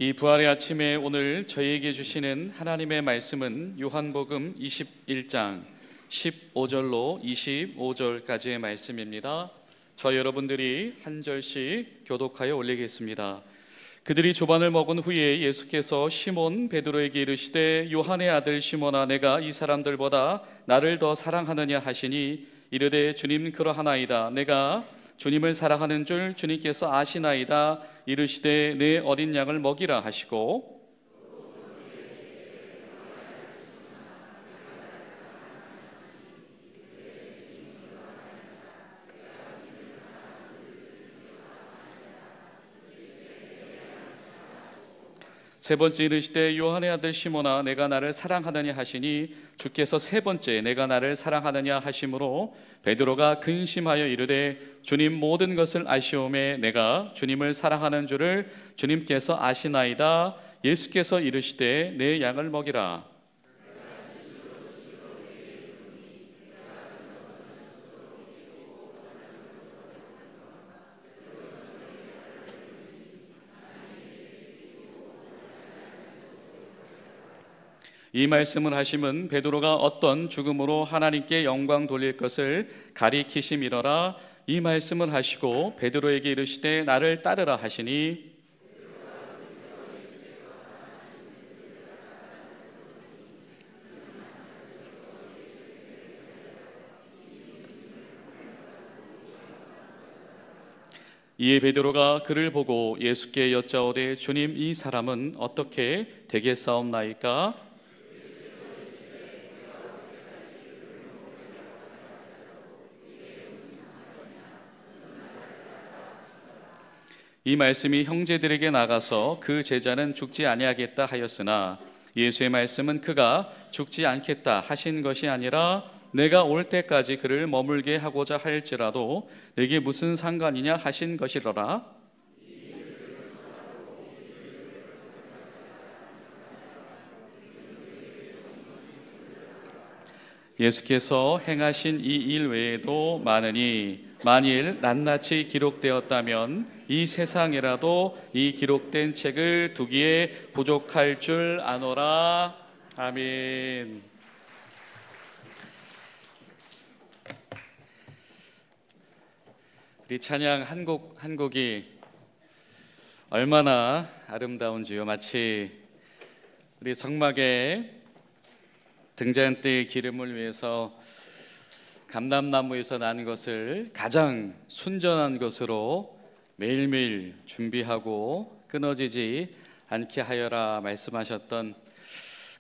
이 부활의 아침에 오늘 저희에게 주시는 하나님의 말씀은 요한복음 21장 15절로 25절까지의 말씀입니다. 저 여러분들이 한 절씩 교독하여 올리겠습니다. 그들이 조반을 먹은 후에 예수께서 시몬 베드로에게 이르시되 요한의 아들 시몬아, 내가 이 사람들보다 나를 더 사랑하느냐 하시니 이르되 주님 그러하나이다. 내가 주님을 사랑하는 줄 주님께서 아시나이다. 이르시되 내 어린 양을 먹이라 하시고, 세 번째 이르시되 요한의 아들 시몬아, 내가 나를 사랑하느냐 하시니 주께서 세 번째 내가 나를 사랑하느냐 하심으로 베드로가 근심하여 이르되 주님 모든 것을 아시오매 내가 주님을 사랑하는 줄을 주님께서 아시나이다. 예수께서 이르시되 내 양을 먹이라. 이 말씀을 하심은 베드로가 어떤 죽음으로 하나님께 영광 돌릴 것을 가리키심이러라. 이 말씀을 하시고 베드로에게 이르시되 나를 따르라 하시니, 이에 베드로가 그를 보고 예수께 여짜오되 주님, 이 사람은 어떻게 되겠사옵나이까? 이 말씀이 형제들에게 나가서 그 제자는 죽지 아니하겠다 하였으나 예수의 말씀은 그가 죽지 않겠다 하신 것이 아니라 내가 올 때까지 그를 머물게 하고자 할지라도 내게 무슨 상관이냐 하신 것이로라. 예수께서 행하신 이 일 외에도 많으니 만일 낱낱이 기록되었다면 이 세상이라도 이 기록된 책을 두기에 부족할 줄 아노라. 아멘. 우리 찬양 한 곡이 얼마나 아름다운지요. 마치 우리 성막에 등잔 때의 기름을 위해서 감람나무에서 난 것을 가장 순전한 것으로 매일매일 준비하고 끊어지지 않게 하여라 말씀하셨던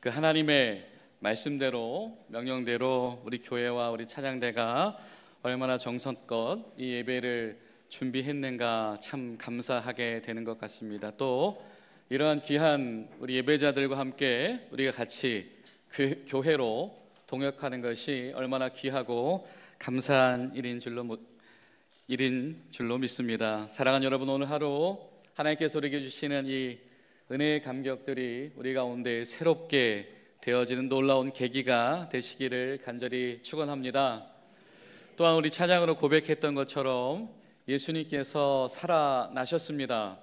그 하나님의 말씀대로, 명령대로 우리 교회와 우리 찬양대가 얼마나 정성껏 이 예배를 준비했는가 참 감사하게 되는 것 같습니다. 또 이러한 귀한 우리 예배자들과 함께 우리가 같이 그 교회로 동역하는 것이 얼마나 귀하고 감사한 일인 줄로 믿습니다. 사랑하는 여러분, 오늘 하루 하나님께서 우리에게 주시는 이 은혜의 감격들이 우리 가운데 새롭게 되어지는 놀라운 계기가 되시기를 간절히 축원합니다. 또한 우리 찬양으로 고백했던 것처럼 예수님께서 살아나셨습니다.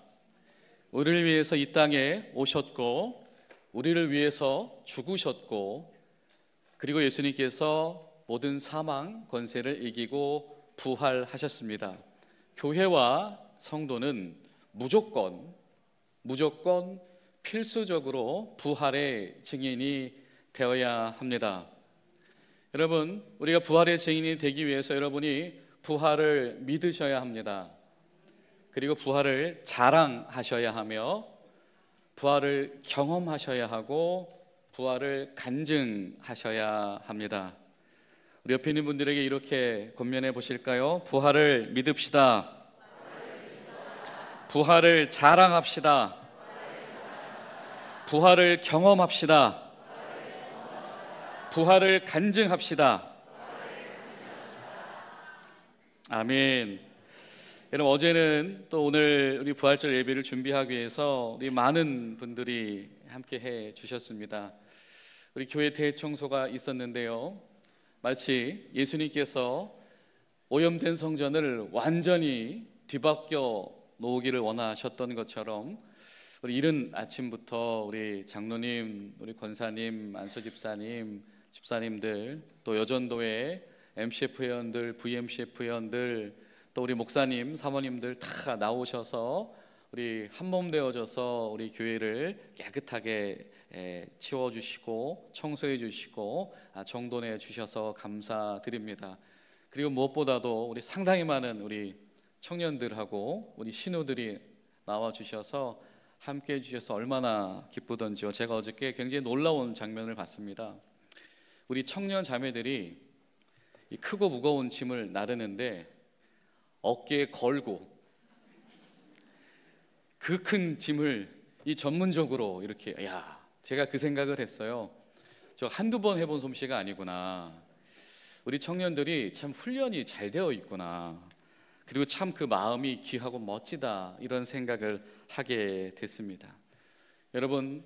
우리를 위해서 이 땅에 오셨고 우리를 위해서 죽으셨고, 그리고 예수님께서 모든 사망 권세를 이기고 부활하셨습니다. 교회와 성도는 무조건 필수적으로 부활의 증인이 되어야 합니다. 여러분, 우리가 부활의 증인이 되기 위해서 여러분이 부활을 믿으셔야 합니다. 그리고 부활을 자랑하셔야 하며 부활을 경험하셔야 하고 부활을 간증하셔야 합니다. 우리 옆에 있는 분들에게 이렇게 권면해 보실까요? 부활을 믿읍시다. 부활을 자랑합시다. 부활을 경험합시다. 부활을 간증합시다. 아멘. 여러분, 어제는 또 오늘 우리 부활절 예배를 준비하기 위해서 우리 많은 분들이 함께 해 주셨습니다. 우리 교회 대청소가 있었는데요, 마치 예수님께서 오염된 성전을 완전히 뒤바뀌어 놓기를 원하셨던 것처럼 우리 이른 아침부터 우리 장로님, 우리 권사님, 안수 집사님, 집사님들, 또 여전도회 MCF 회원들, VMCF 회원들, 또 우리 목사님, 사모님들 다 나오셔서 우리 한몸 되어져서 우리 교회를 깨끗하게 치워주시고 청소해 주시고 정돈해 주셔서 감사드립니다. 그리고 무엇보다도 우리 상당히 많은 우리 청년들하고 우리 신우들이 나와 주셔서 함께 해주셔서 얼마나 기쁘던지요. 제가 어저께 굉장히 놀라운 장면을 봤습니다. 우리 청년 자매들이 이 크고 무거운 짐을 나르는데 어깨에 걸고 그 큰 짐을 이 전문적으로 이렇게, 제가 그 생각을 했어요. 저 한두 번 해본 솜씨가 아니구나. 우리 청년들이 참 훈련이 잘 되어 있구나. 그리고 참 그 마음이 귀하고 멋지다, 이런 생각을 하게 됐습니다. 여러분,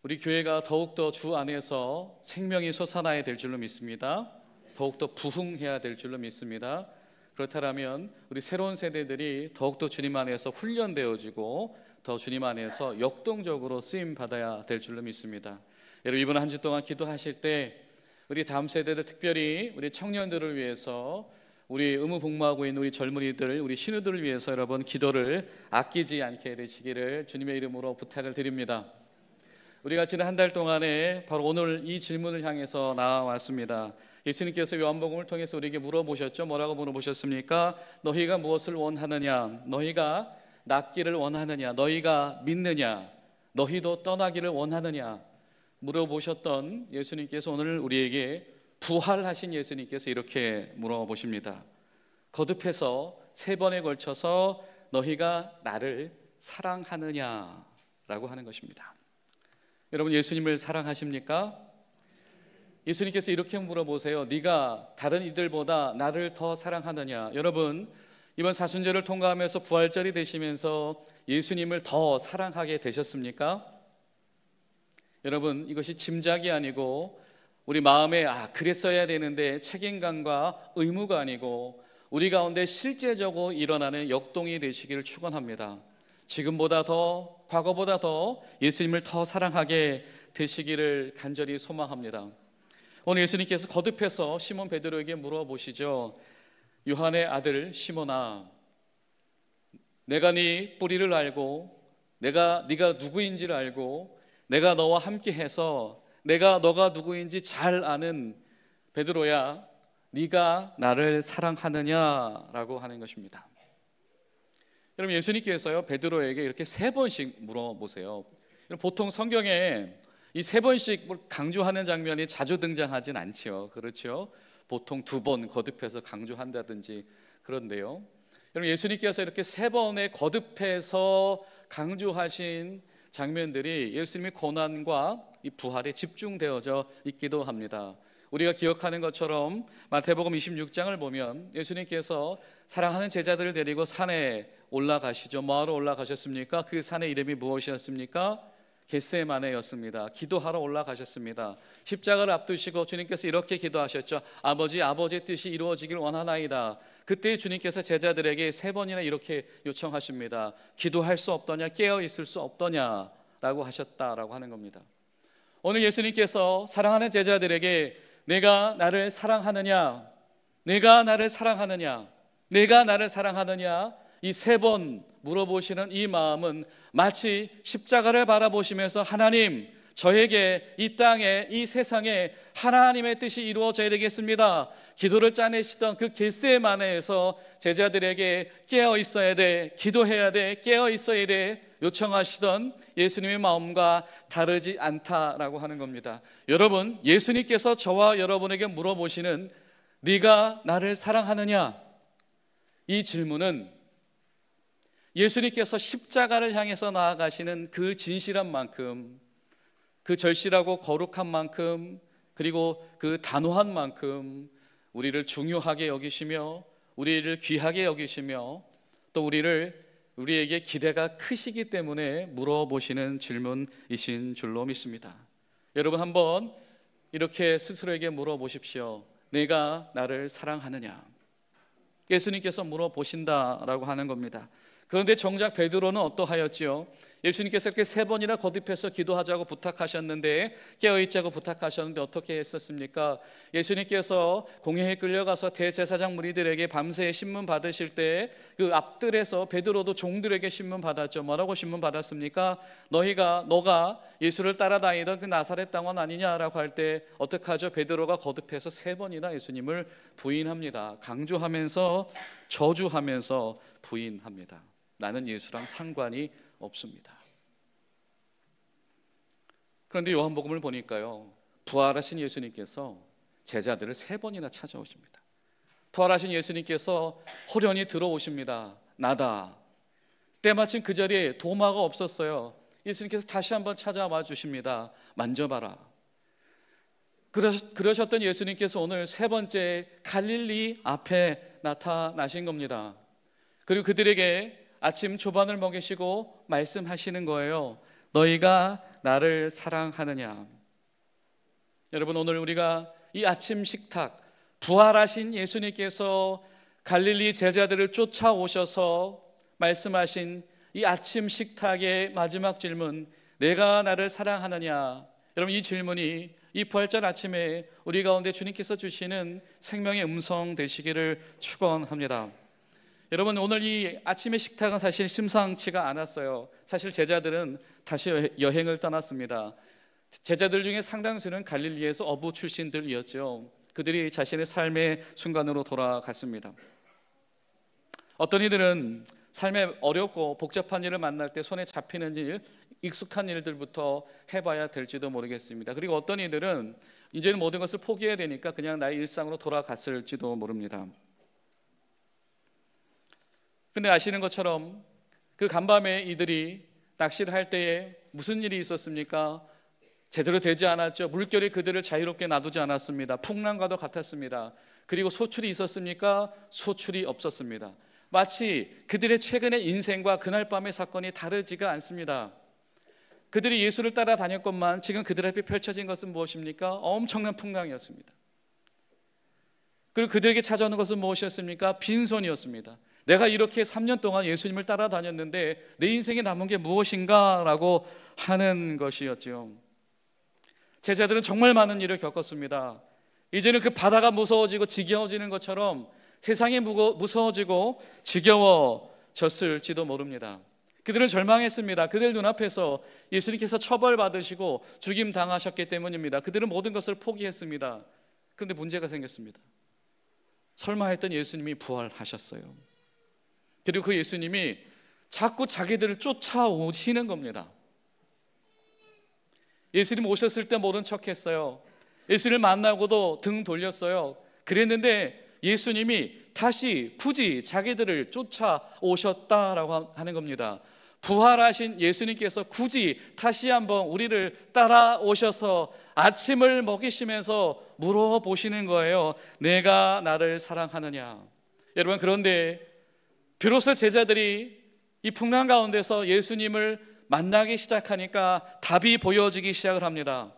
우리 교회가 더욱더 주 안에서 생명이 솟아나야 될 줄로 믿습니다. 더욱더 부흥해야 될 줄로 믿습니다. 그렇다면 우리 새로운 세대들이 더욱더 주님 안에서 훈련되어지고 더 주님 안에서 역동적으로 쓰임 받아야 될 줄로 믿습니다. 여러분, 이번 한 주 동안 기도하실 때 우리 다음 세대들, 특별히 우리 청년들을 위해서, 우리 의무복무하고 있는 우리 젊은이들, 우리 신우들을 위해서 여러분 기도를 아끼지 않게 되시기를 주님의 이름으로 부탁을 드립니다. 우리가 지난 한 달 동안에 바로 오늘 이 질문을 향해서 나와왔습니다. 예수님께서 요한복음을 통해서 우리에게 물어보셨죠. 뭐라고 물어보셨습니까? 너희가 무엇을 원하느냐? 너희가 낫기를 원하느냐? 너희가 믿느냐? 너희도 떠나기를 원하느냐? 물어보셨던 예수님께서 오늘 우리에게, 부활하신 예수님께서 이렇게 물어보십니다. 거듭해서 3번에 걸쳐서 너희가 나를 사랑하느냐라고 하는 것입니다. 여러분, 예수님을 사랑하십니까? 예수님께서 이렇게 물어보세요. 네가 다른 이들보다 나를 더 사랑하느냐? 여러분, 이번 사순절을 통과하면서 부활절이 되시면서 예수님을 더 사랑하게 되셨습니까? 여러분, 이것이 짐작이 아니고 우리 마음에 그랬어야 되는데 책임감과 의무가 아니고 우리 가운데 실제적으로 일어나는 역동이 되시기를 축원합니다. 지금보다 더, 과거보다 더 예수님을 더 사랑하게 되시기를 간절히 소망합니다. 오늘 예수님께서 거듭해서 시몬 베드로에게 물어보시죠. 요한의 아들 시몬아, 내가 네 뿌리를 알고 네가 누구인지를 알고 내가 너와 함께해서 내가 너가 누구인지 잘 아는 베드로야, 네가 나를 사랑하느냐라고 하는 것입니다. 여러분, 예수님께서요 베드로에게 이렇게 3번씩 물어보세요. 보통 성경에 이 3번씩 강조하는 장면이 자주 등장하진 않지요. 그렇죠? 보통 2번 거듭해서 강조한다든지 그런데요. 여러분, 예수님께서 이렇게 3번에 거듭해서 강조하신 장면들이 예수님의 고난과 이 부활에 집중되어져 있기도 합니다. 우리가 기억하는 것처럼 마태복음 26장을 보면 예수님께서 사랑하는 제자들을 데리고 산에 올라가시죠. 뭐하러 올라가셨습니까? 그 산의 이름이 무엇이었습니까? 겟세마네였습니다. 기도하러 올라가셨습니다. 십자가를 앞두시고 주님께서 이렇게 기도하셨죠. 아버지의 뜻이 이루어지길 원하나이다. 그때 주님께서 제자들에게 3번이나 이렇게 요청하십니다. 기도할 수 없더냐? 깨어 있을 수 없더냐? 라고 하셨다라고 하는 겁니다. 오늘 예수님께서 사랑하는 제자들에게 내가 나를 사랑하느냐? 내가 나를 사랑하느냐? 내가 나를 사랑하느냐? 이 3번 물어보시는 이 마음은 마치 십자가를 바라보시면서 하나님, 저에게 이 땅에 이 세상에 하나님의 뜻이 이루어져야 되겠습니다. 기도를 짜내시던 그 겟세마네에서 제자들에게 깨어 있어야 돼, 기도해야 돼, 깨어 있어야 돼 요청하시던 예수님의 마음과 다르지 않다라고 하는 겁니다. 여러분, 예수님께서 저와 여러분에게 물어보시는 네가 나를 사랑하느냐? 이 질문은 예수님께서 십자가를 향해서 나아가시는 그 진실한 만큼, 그 절실하고 거룩한 만큼, 그리고 그 단호한 만큼 우리를 중요하게 여기시며 우리를 귀하게 여기시며 또 우리에게 기대가 크시기 때문에 물어보시는 질문이신 줄로 믿습니다. 여러분, 한번 이렇게 스스로에게 물어보십시오. 내가 나를 사랑하느냐? 예수님께서 물어보신다라고 하는 겁니다. 그런데 정작 베드로는 어떠하였지요? 예수님께서 이렇게 3번이나 거듭해서 기도하자고 부탁하셨는데, 깨어있자고 부탁하셨는데 어떻게 했었습니까? 예수님께서 공회에 끌려가서 대제사장 무리들에게 밤새 신문 받으실 때 그 앞뜰에서 베드로도 종들에게 신문 받았죠. 뭐라고 신문 받았습니까? 너가 예수를 따라다니던 그 나사렛 당원 아니냐라고 할 때 어떻게 하죠? 베드로가 거듭해서 3번이나 예수님을 부인합니다. 강조하면서 저주하면서 부인합니다. 나는 예수랑 상관이 없습니다. 그런데 요한복음을 보니까요, 부활하신 예수님께서 제자들을 3번이나 찾아오십니다. 부활하신 예수님께서 호련히 들어오십니다. 나다. 때마침 그 자리에 도마가 없었어요. 예수님께서 다시 한번 찾아와 주십니다. 만져봐라. 그러셨던 예수님께서 오늘 3번째 갈릴리 앞에 나타나신 겁니다. 그리고 그들에게 아침 조반을 먹이시고 말씀하시는 거예요. 너희가 나를 사랑하느냐. 여러분, 오늘 우리가 이 아침 식탁, 부활하신 예수님께서 갈릴리 제자들을 쫓아오셔서 말씀하신 이 아침 식탁의 마지막 질문, 내가 나를 사랑하느냐. 여러분, 이 질문이 이 부활절 아침에 우리 가운데 주님께서 주시는 생명의 음성 되시기를 축원합니다. 여러분, 오늘 이 아침의 식탁은 사실 심상치가 않았어요. 사실 제자들은 다시 여행을 떠났습니다. 제자들 중에 상당수는 갈릴리에서 어부 출신들이었죠. 그들이 자신의 삶의 순간으로 돌아갔습니다. 어떤 이들은 삶에 어렵고 복잡한 일을 만날 때 손에 잡히는 일, 익숙한 일들부터 해봐야 될지도 모르겠습니다. 그리고 어떤 이들은 이제는 모든 것을 포기해야 되니까 그냥 나의 일상으로 돌아갔을지도 모릅니다. 근데 아시는 것처럼 그 간밤에 이들이 낚시를 할 때에 무슨 일이 있었습니까? 제대로 되지 않았죠. 물결이 그들을 자유롭게 놔두지 않았습니다. 풍랑과도 같았습니다. 그리고 소출이 있었습니까? 소출이 없었습니다. 마치 그들의 최근의 인생과 그날 밤의 사건이 다르지가 않습니다. 그들이 예수를 따라다녔건만 지금 그들 앞에 펼쳐진 것은 무엇입니까? 엄청난 풍랑이었습니다. 그리고 그들에게 찾아오는 것은 무엇이었습니까? 빈손이었습니다. 내가 이렇게 3년 동안 예수님을 따라다녔는데 내 인생에 남은 게 무엇인가? 라고 하는 것이었죠. 제자들은 정말 많은 일을 겪었습니다. 이제는 그 바다가 무서워지고 지겨워지는 것처럼 세상이 무서워지고 지겨워졌을지도 모릅니다. 그들은 절망했습니다. 그들 눈앞에서 예수님께서 처벌받으시고 죽임 당하셨기 때문입니다. 그들은 모든 것을 포기했습니다. 그런데 문제가 생겼습니다. 설마 했던 예수님이 부활하셨어요. 그리고 그 예수님이 자꾸 자기들을 쫓아오시는 겁니다. 예수님 오셨을 때 모른 척했어요. 예수님을 만나고도 등 돌렸어요. 그랬는데 예수님이 다시 굳이 자기들을 쫓아오셨다라고 하는 겁니다. 부활하신 예수님께서 굳이 다시 한번 우리를 따라오셔서 아침을 먹이시면서 물어보시는 거예요. 내가 나를 사랑하느냐. 여러분, 그런데 비로소 제자들이 이 풍랑 가운데서 예수님을 만나기 시작하니까 답이 보여지기 시작을 합니다.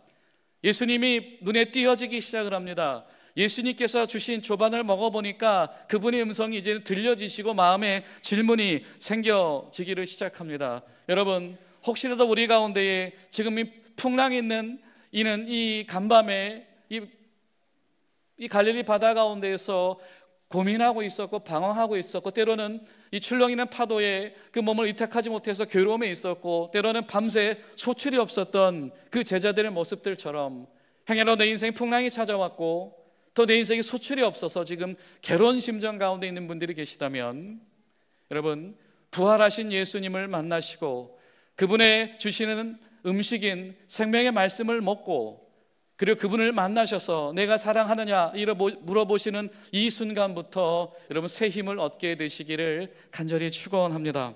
예수님이 눈에 띄어지기 시작을 합니다. 예수님께서 주신 조반을 먹어보니까 그분의 음성이 이제 들려지시고 마음에 질문이 생겨지기를 시작합니다. 여러분, 혹시라도 우리 가운데에 지금 이 풍랑이 있는 이 간밤에 이 갈릴리 바다 가운데에서 고민하고 있었고 방황하고 있었고, 때로는 이 출렁이는 파도에 그 몸을 이택하지 못해서 괴로움에 있었고, 때로는 밤새 소출이 없었던 그 제자들의 모습들처럼 행여나 내 인생 풍랑이 찾아왔고 또 내 인생에 소출이 없어서 지금 괴로운 심정 가운데 있는 분들이 계시다면, 여러분, 부활하신 예수님을 만나시고 그분의 주시는 음식인 생명의 말씀을 먹고 그리고 그분을 만나셔서 내가 사랑하느냐 물어보시는 이 순간부터 여러분 새 힘을 얻게 되시기를 간절히 축원합니다.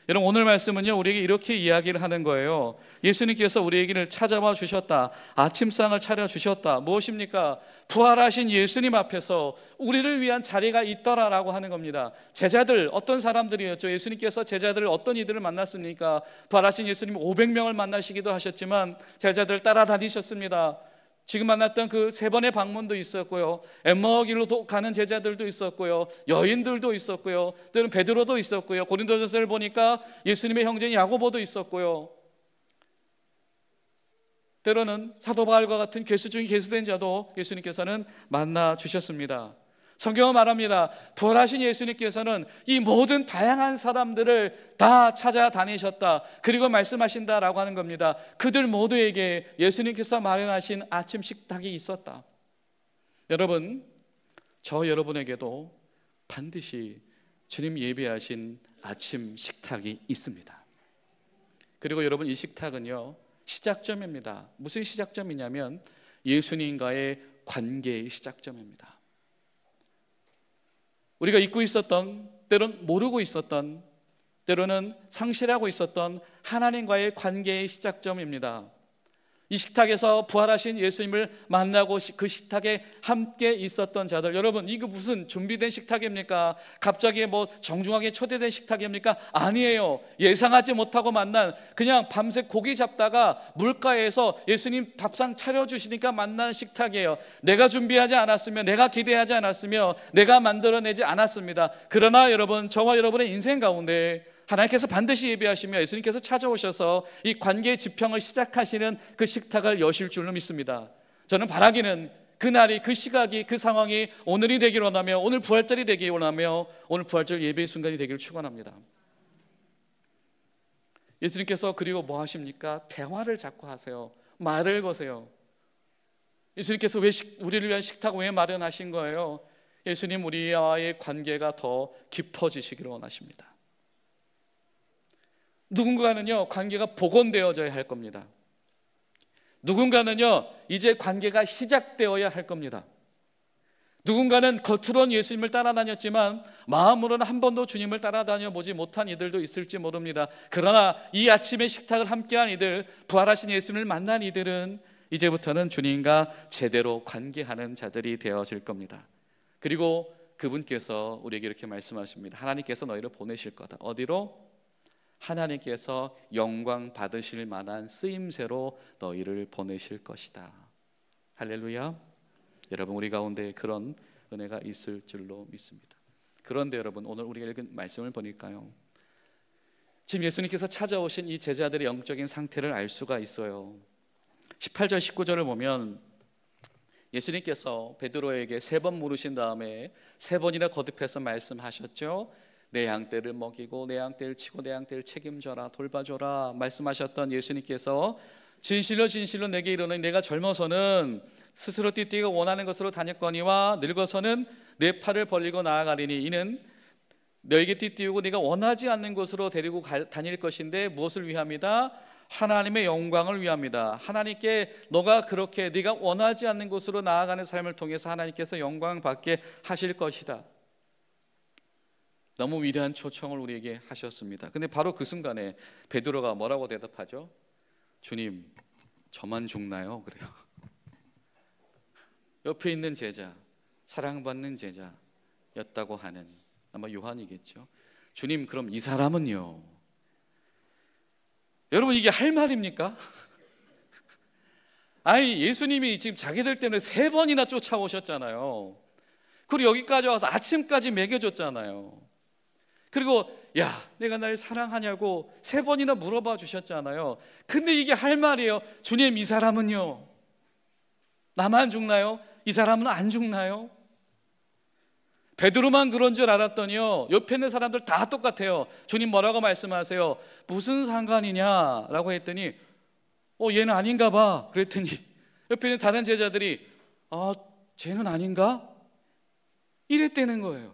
여러분, 오늘 말씀은요, 우리에게 이렇게 이야기를 하는 거예요. 예수님께서 우리에게 찾아와 주셨다. 아침상을 차려주셨다. 무엇입니까? 부활하신 예수님 앞에서 우리를 위한 자리가 있더라라고 하는 겁니다. 제자들, 어떤 사람들이었죠? 예수님께서 제자들을 어떤 이들을 만났습니까? 부활하신 예수님 500명을 만나시기도 하셨지만 제자들 따라다니셨습니다. 지금 만났던 그 세 번의 방문도 있었고요, 엠마오 길로 가는 제자들도 있었고요, 여인들도 있었고요, 때로는 베드로도 있었고요, 고린도전서를 보니까 예수님의 형제인 야고보도 있었고요, 때로는 사도 바울과 같은 괴수 중에 괴수된 자도 예수님께서는 만나 주셨습니다. 성경은 말합니다. 부활하신 예수님께서는 이 모든 다양한 사람들을 다 찾아다니셨다, 그리고 말씀하신다라고 하는 겁니다. 그들 모두에게 예수님께서 마련하신 아침 식탁이 있었다. 여러분, 저 여러분에게도 반드시 주님 예비하신 아침 식탁이 있습니다. 그리고 여러분, 이 식탁은요, 시작점입니다. 무슨 시작점이냐면 예수님과의 관계의 시작점입니다. 우리가 잊고 있었던, 때로는 모르고 있었던, 때로는 상실하고 있었던 하나님과의 관계의 시작점입니다. 이 식탁에서 부활하신 예수님을 만나고 그 식탁에 함께 있었던 자들, 여러분, 이거 무슨 준비된 식탁입니까? 갑자기 뭐 정중하게 초대된 식탁입니까? 아니에요. 예상하지 못하고 만난, 그냥 밤새 고기 잡다가 물가에서 예수님 밥상 차려주시니까 만난 식탁이에요. 내가 준비하지 않았으며, 내가 기대하지 않았으며, 내가 만들어내지 않았습니다. 그러나 여러분, 저와 여러분의 인생 가운데 하나님께서 반드시 예비하시며 예수님께서 찾아오셔서 이 관계의 지평을 시작하시는 그 식탁을 여실 줄로 믿습니다. 저는 바라기는 그날이, 그 시각이, 그 상황이 오늘이 되기를 원하며, 오늘 부활절이 되기를 원하며, 오늘 부활절 예배의 순간이 되기를 축원합니다. 예수님께서 그리고 뭐 하십니까? 대화를 자꾸 하세요. 말을 거세요. 예수님께서 왜 우리를 위한 식탁 왜 마련하신 거예요? 예수님, 우리와의 관계가 더 깊어지시기를 원하십니다. 누군가는요, 관계가 복원되어져야 할 겁니다. 누군가는요, 이제 관계가 시작되어야 할 겁니다. 누군가는 겉으로는 예수님을 따라다녔지만 마음으로는 한 번도 주님을 따라다녀 보지 못한 이들도 있을지 모릅니다. 그러나 이 아침의 식탁을 함께한 이들, 부활하신 예수님을 만난 이들은 이제부터는 주님과 제대로 관계하는 자들이 되어질 겁니다. 그리고 그분께서 우리에게 이렇게 말씀하십니다. 하나님께서 너희를 보내실 거다. 어디로? 하나님께서 영광 받으실 만한 쓰임새로 너희를 보내실 것이다. 할렐루야. 여러분, 우리 가운데 그런 은혜가 있을 줄로 믿습니다. 그런데 여러분, 오늘 우리가 읽은 말씀을 보니까요, 지금 예수님께서 찾아오신 이 제자들의 영적인 상태를 알 수가 있어요. 18절 19절을 보면 예수님께서 베드로에게 3번 물으신 다음에 3번이나 거듭해서 말씀하셨죠. 내 양떼를 먹이고 내 양떼를 치고 내 양떼를 책임져라, 돌봐줘라 말씀하셨던 예수님께서 진실로 진실로 내게 이르노니 내가 젊어서는 스스로 뛰뛰기가 원하는 것으로 다녔거니와 늙어서는 내 팔을 벌리고 나아가리니 이는 너에게 뛰뛰우고 네가 원하지 않는 곳으로 데리고 다닐 것인데 무엇을 위함이다? 하나님의 영광을 위함이다. 하나님께 너가 그렇게 네가 원하지 않는 곳으로 나아가는 삶을 통해서 하나님께서 영광 받게 하실 것이다. 너무 위대한 초청을 우리에게 하셨습니다. 근데 바로 그 순간에 베드로가 뭐라고 대답하죠? 주님, 저만 죽나요? 그래요. 옆에 있는 제자, 사랑받는 제자였다고 하는 아마 요한이겠죠. 주님, 그럼 이 사람은요? 여러분, 이게 할 말입니까? 아니, 예수님이 지금 자기들 때문에 3번이나 쫓아오셨잖아요. 그리고 여기까지 와서 아침까지 먹여줬잖아요. 그리고 야, 내가 날 사랑하냐고 3번이나 물어봐 주셨잖아요. 근데 이게 할 말이에요. 주님, 이 사람은요? 나만 죽나요? 이 사람은 안 죽나요? 베드로만 그런 줄 알았더니요, 옆에 있는 사람들 다 똑같아요. 주님 뭐라고 말씀하세요? 무슨 상관이냐라고 했더니 얘는 아닌가 봐. 그랬더니 옆에 있는 다른 제자들이 쟤는 아닌가? 이랬다는 거예요.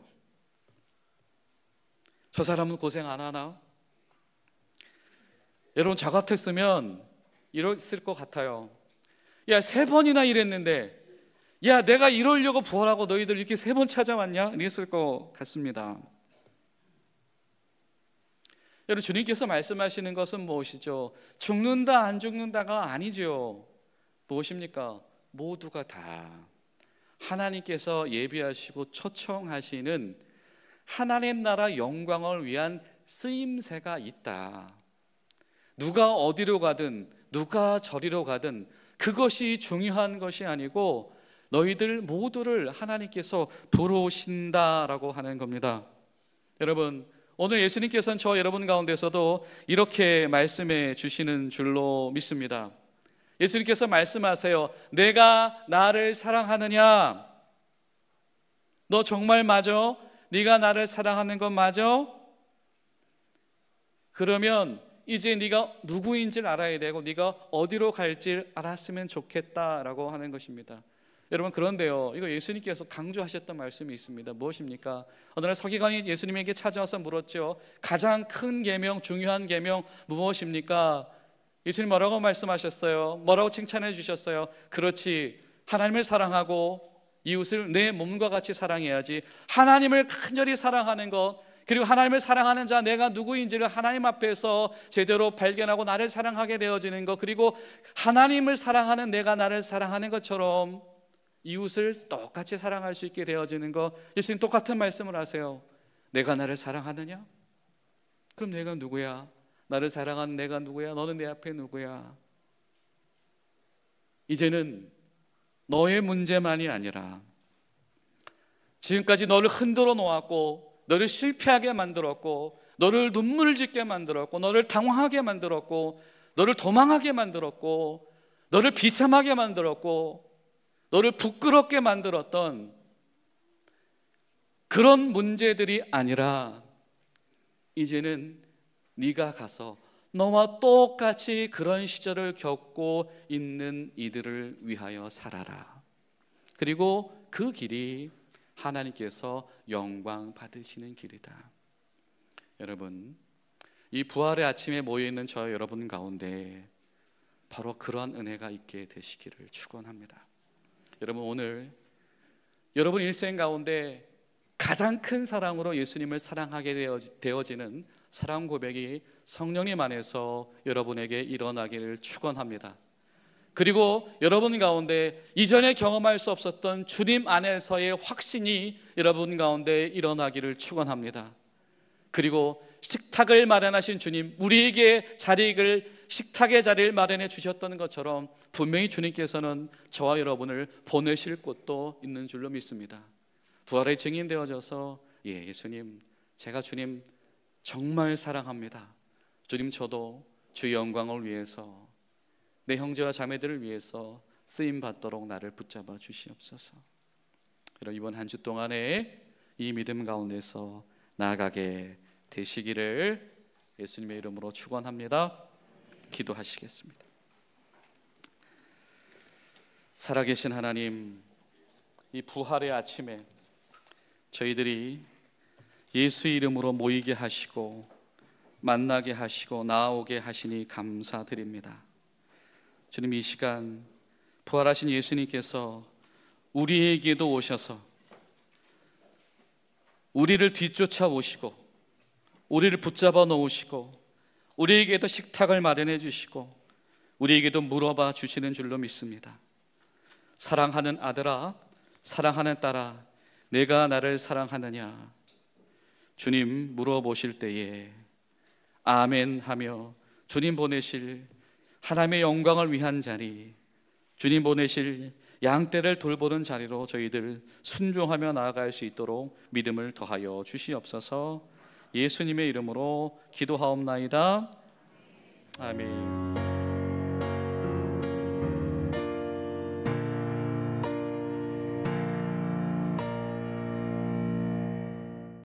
저 사람은 고생 안 하나? 여러분, 저 같았으면 이랬을 것 같아요. 야, 3번이나 이랬는데, 야, 내가 이러려고 부활하고 너희들 이렇게 3번 찾아왔냐? 이랬을 것 같습니다. 여러분, 주님께서 말씀하시는 것은 무엇이죠? 죽는다 안 죽는다가 아니죠. 무엇입니까? 모두가 다 하나님께서 예비하시고 초청하시는 하나님 나라 영광을 위한 쓰임새가 있다. 누가 어디로 가든 누가 저리로 가든 그것이 중요한 것이 아니고 너희들 모두를 하나님께서 부르신다라고 하는 겁니다. 여러분, 오늘 예수님께서는 저 여러분 가운데서도 이렇게 말씀해 주시는 줄로 믿습니다. 예수님께서 말씀하세요. 내가 나를 사랑하느냐? 너 정말 맞아? 네가 나를 사랑하는 건 맞아? 그러면 이제 네가 누구인지를 알아야 되고 네가 어디로 갈지를 알았으면 좋겠다라고 하는 것입니다. 여러분, 그런데요, 이거 예수님께서 강조하셨던 말씀이 있습니다. 무엇입니까? 어느 날 서기관이 예수님에게 찾아와서 물었죠. 가장 큰 계명, 중요한 계명 무엇입니까? 예수님 뭐라고 말씀하셨어요? 뭐라고 칭찬해 주셨어요? 그렇지, 하나님을 사랑하고 이웃을 내 몸과 같이 사랑해야지. 하나님을 간절히 사랑하는 것, 그리고 하나님을 사랑하는 자, 내가 누구인지를 하나님 앞에서 제대로 발견하고 나를 사랑하게 되어지는 것, 그리고 하나님을 사랑하는 내가 나를 사랑하는 것처럼 이웃을 똑같이 사랑할 수 있게 되어지는 것. 예수님 똑같은 말씀을 하세요. 내가 나를 사랑하느냐? 그럼 내가 누구야? 나를 사랑하는 내가 누구야? 너는 내 앞에 누구야? 이제는 너의 문제만이 아니라 지금까지 너를 흔들어 놓았고 너를 실패하게 만들었고 너를 눈물을 짓게 만들었고 너를 당황하게 만들었고 너를 도망하게 만들었고 너를 비참하게 만들었고 너를 부끄럽게 만들었던 그런 문제들이 아니라 이제는 네가 가서 너와 똑같이 그런 시절을 겪고 있는 이들을 위하여 살아라. 그리고 그 길이 하나님께서 영광 받으시는 길이다. 여러분, 이 부활의 아침에 모여있는 저 여러분 가운데 바로 그런 은혜가 있게 되시기를 축원합니다. 여러분, 오늘 여러분 일생 가운데 가장 큰 사랑으로 예수님을 사랑하게 되어지는 사랑 고백이 성령님 안에서 여러분에게 일어나기를 축원합니다. 그리고 여러분 가운데 이전에 경험할 수 없었던 주님 안에서의 확신이 여러분 가운데 일어나기를 축원합니다. 그리고 식탁을 마련하신 주님, 우리에게 식탁의 자리를 마련해 주셨던 것처럼 분명히 주님께서는 저와 여러분을 보내실 곳도 있는 줄로 믿습니다. 부활의 증인 되어져서 예수님, 제가 주님 정말 사랑합니다. 주님, 저도 주의 영광을 위해서 내 형제와 자매들을 위해서 쓰임 받도록 나를 붙잡아 주시옵소서. 여러분, 이번 한 주 동안에 이 믿음 가운데서 나아가게 되시기를 예수님의 이름으로 축원합니다. 기도하시겠습니다. 살아계신 하나님, 이 부활의 아침에 저희들이 예수의 이름으로 모이게 하시고 만나게 하시고 나아오게 하시니 감사드립니다. 주님, 이 시간 부활하신 예수님께서 우리에게도 오셔서 우리를 뒤쫓아 오시고 우리를 붙잡아 놓으시고 우리에게도 식탁을 마련해 주시고 우리에게도 물어봐 주시는 줄로 믿습니다. 사랑하는 아들아, 사랑하는 딸아, 내가 나를 사랑하느냐? 주님 물어보실 때에 아멘 하며 주님 보내실 하나님의 영광을 위한 자리, 주님 보내실 양떼를 돌보는 자리로 저희들 순종하며 나아갈 수 있도록 믿음을 더하여 주시옵소서. 예수님의 이름으로 기도하옵나이다. 아멘.